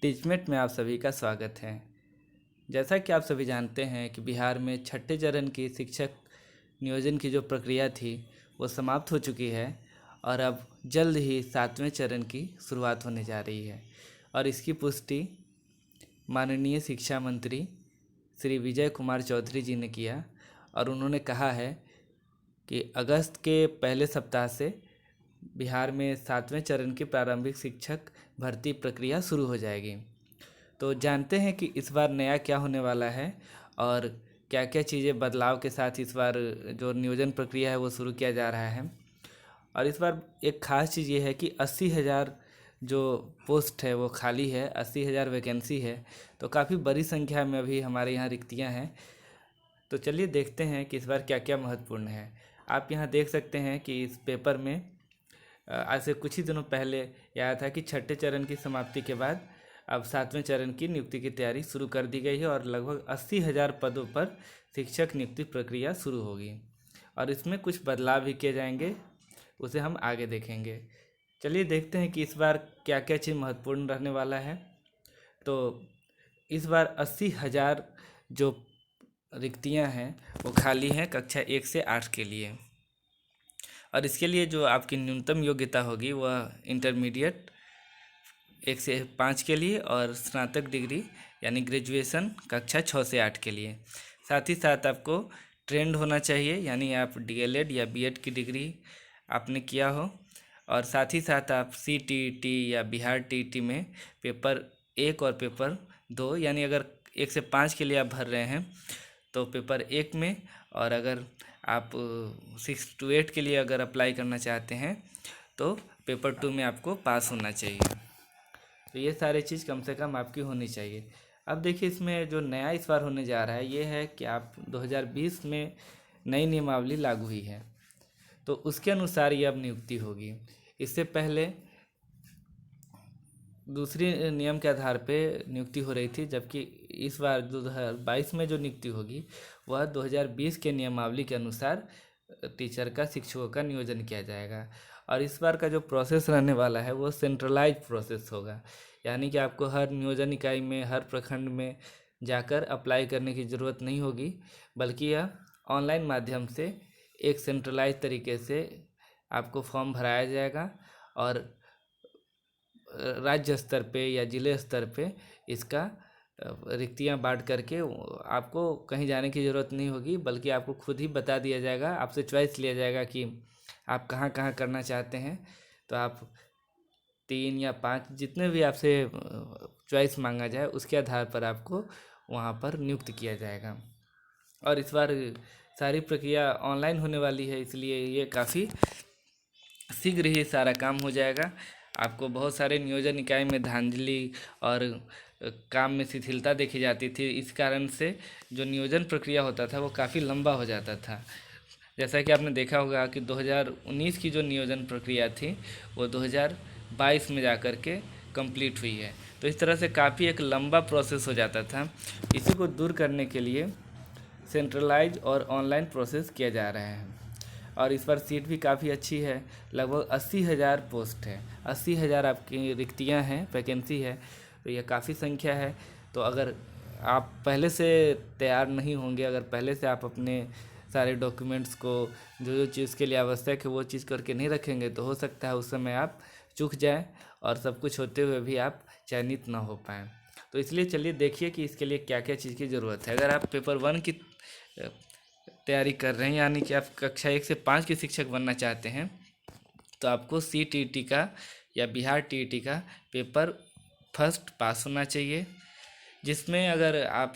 टिचमेट में आप सभी का स्वागत है। जैसा कि आप सभी जानते हैं कि बिहार में छठे चरण की शिक्षक नियोजन की जो प्रक्रिया थी वो समाप्त हो चुकी है और अब जल्द ही सातवें चरण की शुरुआत होने जा रही है। और इसकी पुष्टि माननीय शिक्षा मंत्री श्री विजय कुमार चौधरी जी ने किया और उन्होंने कहा है कि अगस्त के पहले सप्ताह से बिहार में सातवें चरण की प्रारंभिक शिक्षक भर्ती प्रक्रिया शुरू हो जाएगी। तो जानते हैं कि इस बार नया क्या होने वाला है और क्या क्या चीज़ें बदलाव के साथ इस बार जो नियोजन प्रक्रिया है वो शुरू किया जा रहा है। और इस बार एक ख़ास चीज़ ये है कि 80,000 जो पोस्ट है वो खाली है, 80,000 वैकेंसी है। तो काफ़ी बड़ी संख्या में अभी हमारे यहाँ रिक्तियाँ हैं। तो चलिए देखते हैं कि इस बार क्या क्या महत्वपूर्ण है। आप यहाँ देख सकते हैं कि इस पेपर में आज से कुछ ही दिनों पहले यह आया था कि छठे चरण की समाप्ति के बाद अब सातवें चरण की नियुक्ति की तैयारी शुरू कर दी गई है और लगभग 80,000 पदों पर शिक्षक नियुक्ति प्रक्रिया शुरू होगी और इसमें कुछ बदलाव भी किए जाएंगे, उसे हम आगे देखेंगे। चलिए देखते हैं कि इस बार क्या क्या चीज़ महत्वपूर्ण रहने वाला है। तो इस बार 80,000 जो रिक्तियां हैं वो खाली हैं कक्षा 1 से 8 के लिए। और इसके लिए जो आपकी न्यूनतम योग्यता होगी वह इंटरमीडिएट 1 से 5 के लिए और स्नातक डिग्री यानी ग्रेजुएशन कक्षा 6 से 8 के लिए। साथ ही साथ आपको ट्रेंड होना चाहिए, यानी आप डीएलएड या बीएड की डिग्री आपने किया हो। और साथ ही साथ आप सीटीईटी या बिहार टीईटी में पेपर 1 और पेपर 2 यानी अगर 1 से 5 के लिए आप भर रहे हैं तो पेपर 1 में, और अगर आप 6 to 8 के लिए अगर अप्लाई करना चाहते हैं तो पेपर 2 में आपको पास होना चाहिए। तो ये सारी चीज़ कम से कम आपकी होनी चाहिए। अब देखिए इसमें जो नया इस बार होने जा रहा है ये है कि आप 2020 में नई नियमावली लागू हुई है तो उसके अनुसार ये अब नियुक्ति होगी। इससे पहले दूसरी नियम के आधार पे नियुक्ति हो रही थी, जबकि इस बार 2022 में जो नियुक्ति होगी वह 2020 के नियमावली के अनुसार टीचर का, शिक्षकों का नियोजन किया जाएगा। और इस बार का जो प्रोसेस रहने वाला है वो सेंट्रलाइज प्रोसेस होगा, यानी कि आपको हर नियोजन इकाई में, हर प्रखंड में जाकर अप्लाई करने की ज़रूरत नहीं होगी, बल्कि यह ऑनलाइन माध्यम से एक सेंट्रलाइज तरीके से आपको फॉर्म भराया जाएगा और राज्य स्तर पे या ज़िले स्तर पे इसका रिक्तियां बांट करके आपको कहीं जाने की ज़रूरत नहीं होगी, बल्कि आपको खुद ही बता दिया जाएगा, आपसे चॉइस लिया जाएगा कि आप कहाँ कहाँ करना चाहते हैं। तो आप 3 या 5 जितने भी आपसे चॉइस मांगा जाए उसके आधार पर आपको वहाँ पर नियुक्त किया जाएगा। और इस बार सारी प्रक्रिया ऑनलाइन होने वाली है, इसलिए ये काफ़ी शीघ्र ही सारा काम हो जाएगा। आपको बहुत सारे नियोजन इकाई में धांधली और काम में शिथिलता देखी जाती थी, इस कारण से जो नियोजन प्रक्रिया होता था वो काफ़ी लंबा हो जाता था। जैसा कि आपने देखा होगा कि 2019 की जो नियोजन प्रक्रिया थी वो 2022 में जाकर के कंप्लीट हुई है। तो इस तरह से काफ़ी एक लंबा प्रोसेस हो जाता था। इसी को दूर करने के लिए सेंट्रलाइज और ऑनलाइन प्रोसेस किया जा रहा है। और इस बार सीट भी काफ़ी अच्छी है, लगभग 80,000 पोस्ट है, 80,000 आपकी रिक्तियां हैं, वैकेंसी है। तो यह काफ़ी संख्या है। तो अगर आप पहले से तैयार नहीं होंगे, अगर पहले से आप अपने सारे डॉक्यूमेंट्स को जो जो चीज़ के लिए आवश्यक है वो चीज़ करके नहीं रखेंगे तो हो सकता है उस समय आप चूक जाएं और सब कुछ होते हुए भी आप चयनित ना हो पाएँ। तो इसलिए चलिए देखिए कि इसके लिए क्या क्या चीज़ की ज़रूरत है। अगर आप पेपर 1 की तैयारी कर रहे हैं, यानी कि आप कक्षा 1 से 5 की शिक्षक बनना चाहते हैं, तो आपको सीटीईटी का या बिहार टीईटी का पेपर फर्स्ट पास होना चाहिए, जिसमें अगर आप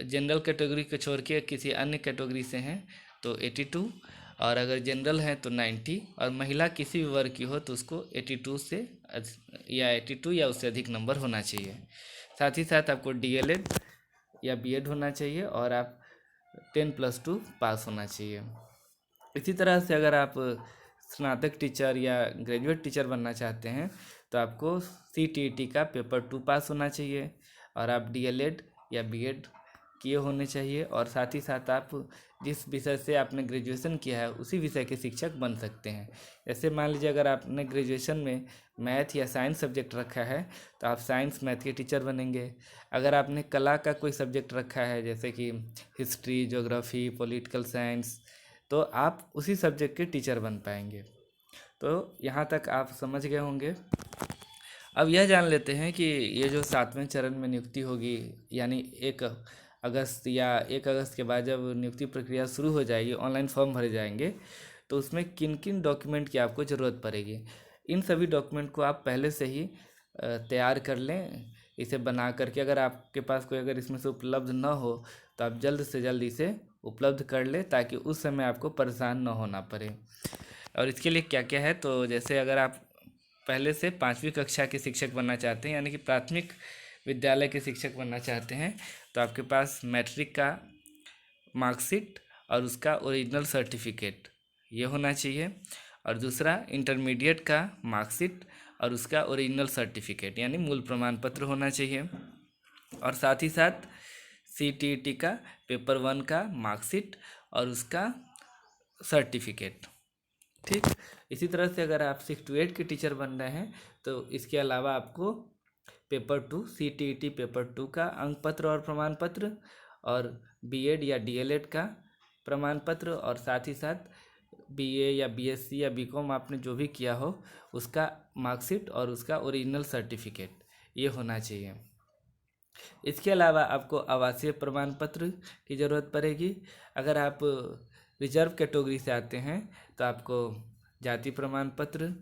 जनरल कैटेगरी को छोड़ के किसी अन्य कैटेगरी से हैं तो 82, और अगर जनरल हैं तो 90, और महिला किसी भी वर्ग की हो तो उसको 82 से या 82 या उससे अधिक नंबर होना चाहिए। साथ ही साथ आपको डीएलएड या बीएड होना चाहिए और आप 10+2 पास होना चाहिए। इसी तरह से अगर आप स्नातक टीचर या ग्रेजुएट टीचर बनना चाहते हैं तो आपको सीटीईटी का पेपर 2 पास होना चाहिए और आप डीएलएड या बीएड किए होने चाहिए, और साथ ही साथ आप जिस विषय से आपने ग्रेजुएशन किया है उसी विषय के शिक्षक बन सकते हैं। जैसे मान लीजिए अगर आपने ग्रेजुएशन में मैथ या साइंस सब्जेक्ट रखा है तो आप साइंस मैथ के टीचर बनेंगे। अगर आपने कला का कोई सब्जेक्ट रखा है जैसे कि हिस्ट्री, ज्योग्राफी, पॉलिटिकल साइंस, तो आप उसी सब्जेक्ट के टीचर बन पाएंगे। तो यहाँ तक आप समझ गए होंगे। अब यह जान लेते हैं कि ये जो 7वें चरण में नियुक्ति होगी, यानी 1 अगस्त के बाद जब नियुक्ति प्रक्रिया शुरू हो जाएगी, ऑनलाइन फॉर्म भरे जाएंगे, तो उसमें किन किन डॉक्यूमेंट की आपको ज़रूरत पड़ेगी। इन सभी डॉक्यूमेंट को आप पहले से ही तैयार कर लें। इसे बना करके अगर आपके पास कोई अगर इसमें से उपलब्ध न हो तो आप जल्द से जल्द इसे उपलब्ध कर ले, ताकि उस समय आपको परेशान न होना पड़े। और इसके लिए क्या क्या है, तो जैसे अगर आप पहले से 5वीं कक्षा के शिक्षक बनना चाहते हैं, यानी कि प्राथमिक विद्यालय के शिक्षक बनना चाहते हैं, तो आपके पास मैट्रिक का मार्कशीट और उसका ओरिजिनल सर्टिफिकेट ये होना चाहिए। और दूसरा इंटरमीडिएट का मार्कशीट और उसका ओरिजिनल सर्टिफिकेट यानी मूल प्रमाण पत्र होना चाहिए। और साथ ही साथ CTET का पेपर 1 का मार्कशीट और उसका सर्टिफिकेट। ठीक, इसी तरह से अगर आप 6 to 8 के टीचर बन रहे हैं तो इसके अलावा आपको पेपर 2 CTET पेपर 2 का अंक पत्र और प्रमाण पत्र, और BEd या DLEd का प्रमाण पत्र, और साथ ही साथ BA या BSc या BCom आपने जो भी किया हो उसका मार्कशीट और उसका ओरिजिनल सर्टिफिकेट ये होना चाहिए। इसके अलावा आपको आवासीय प्रमाण पत्र की ज़रूरत पड़ेगी। अगर आप रिजर्व कैटेगरी से आते हैं तो आपको जाति प्रमाण पत्र,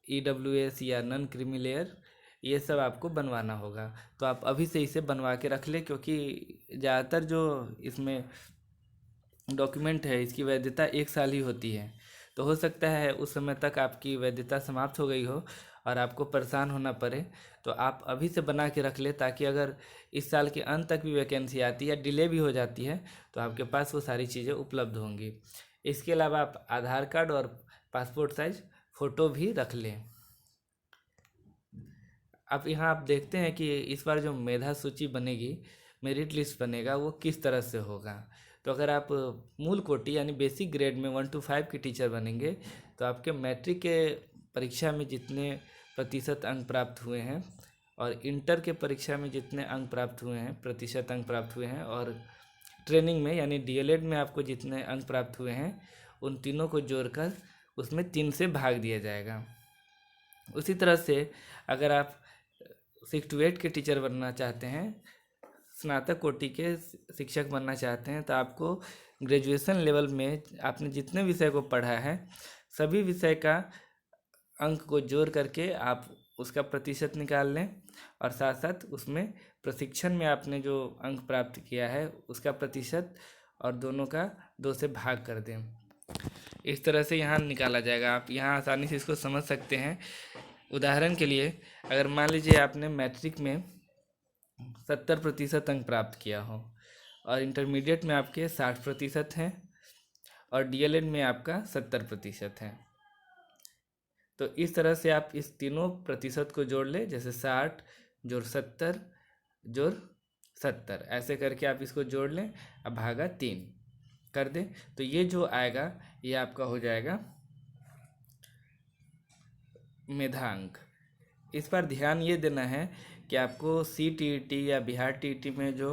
EWS या नॉन क्रीमी लेयर ये सब आपको बनवाना होगा। तो आप अभी से इसे बनवा के रख लें, क्योंकि ज़्यादातर जो इसमें डॉक्यूमेंट है इसकी वैधता 1 साल ही होती है। तो हो सकता है उस समय तक आपकी वैधता समाप्त हो गई हो और आपको परेशान होना पड़े। तो आप अभी से बना के रख ले, ताकि अगर इस साल के अंत तक भी वैकेंसी आती है या डिले भी हो जाती है तो आपके पास वो सारी चीज़ें उपलब्ध होंगी। इसके अलावा आप आधार कार्ड और पासपोर्ट साइज फ़ोटो भी रख लें। अब यहाँ आप देखते हैं कि इस बार जो मेधा सूची बनेगी, मेरिट लिस्ट बनेगा, वो किस तरह से होगा। तो अगर आप मूल कोटि यानी बेसिक ग्रेड में 1 to 5 के टीचर बनेंगे तो आपके मैट्रिक के परीक्षा में जितने प्रतिशत अंक प्राप्त हुए हैं और इंटर के परीक्षा में जितने अंक प्राप्त हुए हैं, प्रतिशत अंक प्राप्त हुए हैं, और ट्रेनिंग में यानी DLED में आपको जितने अंक प्राप्त हुए हैं उन तीनों को जोड़कर उसमें 3 से भाग दिया जाएगा। उसी तरह से अगर आप 6 to 8 के टीचर बनना चाहते हैं, स्नातक कोटि के शिक्षक बनना चाहते हैं, तो आपको ग्रेजुएशन लेवल में आपने जितने विषय को पढ़ा है सभी विषय का अंक को जोड़ करके आप उसका प्रतिशत निकाल लें, और साथ साथ उसमें प्रशिक्षण में आपने जो अंक प्राप्त किया है उसका प्रतिशत, और दोनों का 2 से भाग कर दें। इस तरह से यहाँ निकाला जाएगा। आप यहाँ आसानी से इसको समझ सकते हैं। उदाहरण के लिए अगर मान लीजिए आपने मैट्रिक में 70% अंक प्राप्त किया हो और इंटरमीडिएट में आपके 60% हैं और DLED में आपका 70% है, तो इस तरह से आप इस तीनों प्रतिशत को जोड़ लें, जैसे 60 जोड़ 70 जोड़ 70, ऐसे करके आप इसको जोड़ लें, अब भागा 3 कर दें, तो ये जो आएगा ये आपका हो जाएगा मेधांक। इस पर ध्यान ये देना है कि आपको CTET या बिहार TET में जो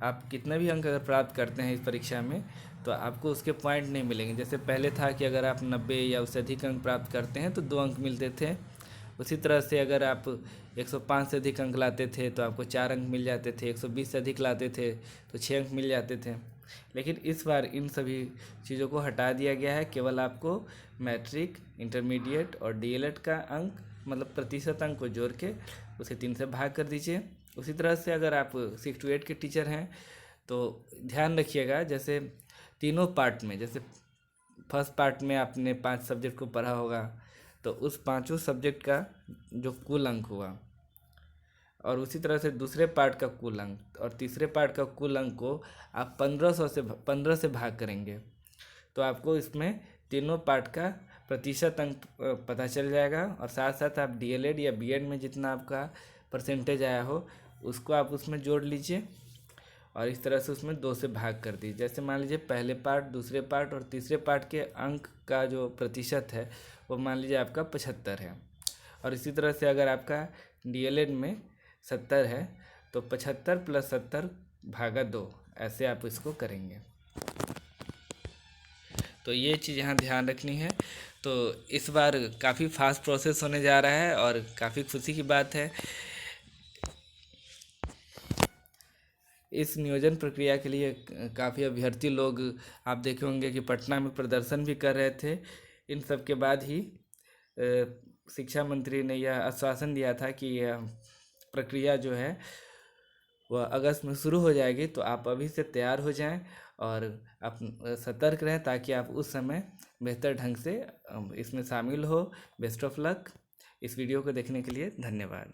आप कितना भी अंक अगर प्राप्त करते हैं इस परीक्षा में तो आपको उसके पॉइंट नहीं मिलेंगे। जैसे पहले था कि अगर आप 90 या उससे अधिक अंक प्राप्त करते हैं तो 2 अंक मिलते थे, उसी तरह से अगर आप 105 से अधिक अंक लाते थे तो आपको 4 अंक मिल जाते थे, 120 से अधिक लाते थे तो 6 अंक मिल जाते थे। लेकिन इस बार इन सभी चीज़ों को हटा दिया गया है, केवल आपको मैट्रिक, इंटरमीडिएट और DLED का अंक मतलब प्रतिशत अंक को जोड़ के उसे 3 से भाग कर दीजिए। उसी तरह से अगर आप 6 to 8 के टीचर हैं तो ध्यान रखिएगा, जैसे तीनों पार्ट में, जैसे फर्स्ट पार्ट में आपने 5 सब्जेक्ट को पढ़ा होगा तो उस पांचों सब्जेक्ट का जो कुल अंक हुआ, और उसी तरह से दूसरे पार्ट का कुल अंक और तीसरे पार्ट का कुल अंक को आप 15 से भाग करेंगे तो आपको इसमें तीनों पार्ट का प्रतिशत अंक पता चल जाएगा। और साथ साथ आप DLED या BEd में जितना आपका परसेंटेज आया हो उसको आप उसमें जोड़ लीजिए, और इस तरह से उसमें 2 से भाग कर दी। जैसे मान लीजिए पहले पार्ट, दूसरे पार्ट और तीसरे पार्ट के अंक का जो प्रतिशत है वो मान लीजिए आपका 75 है। और इसी तरह से अगर आपका डीएलएड में 70 है तो 75 + 70 भागा 2, ऐसे आप इसको करेंगे। तो ये चीज़ यहाँ ध्यान रखनी है। तो इस बार काफ़ी फास्ट प्रोसेस होने जा रहा है और काफ़ी खुशी की बात है। इस नियोजन प्रक्रिया के लिए काफ़ी अभ्यर्थी लोग आप देखे होंगे कि पटना में प्रदर्शन भी कर रहे थे। इन सब के बाद ही शिक्षा मंत्री ने यह आश्वासन दिया था कि यह प्रक्रिया जो है वह अगस्त में शुरू हो जाएगी। तो आप अभी से तैयार हो जाएं और आप सतर्क रहें ताकि आप उस समय बेहतर ढंग से इसमें शामिल हो। Best of luck. इस वीडियो को देखने के लिए धन्यवाद।